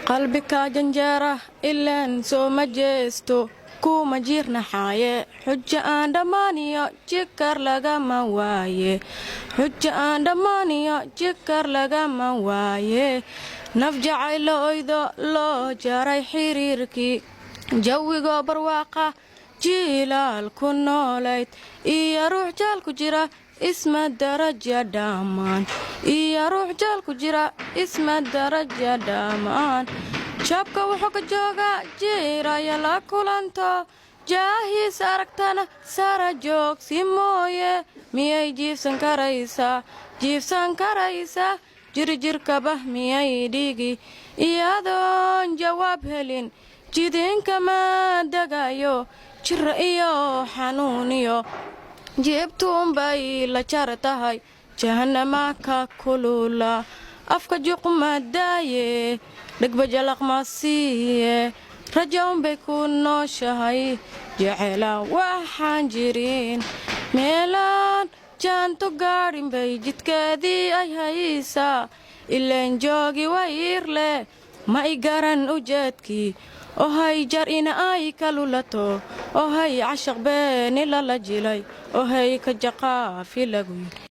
qalbiga janjeera ilaan soo ma jeesto kuma jirna xaaye xujo aan dhammaaniyo jikar lagama waaye xujo aan dhammaaniyo jikar lagama waaye naf jacaylo oydo loo jaray xiriirkii jawigoo barwaaqa jiilaal ku noolayd iyo ruux jaal ku jira isma daraja dhammaan iyo ruux jaal ku jira isma daraja dhammaan shabka wuxuu ka joogaa jiiraya la kulanto jaahiis aragtana sara joogsi mooye miyay jiifsan karaysaa jirjirkaba miyay dhigi iyadoon jawaab helin jidiinkama degayo jira iyo xanuuniyo jiibtuunbay la jar tahay jahannama ka kulula afka juqmadaaye dhegbajalaq ma siiye rajaunbay ku nooshahay jecelaan waxaan jirin meelaan jaanto gaadhin bay jidkeedii ay haysaa ileen joogi wayiirle ma i garan ujeedkii ohay jar ina ay ka lulato ohay cashaq beeni lala jilay ohay ka jaqaafi lagu yiri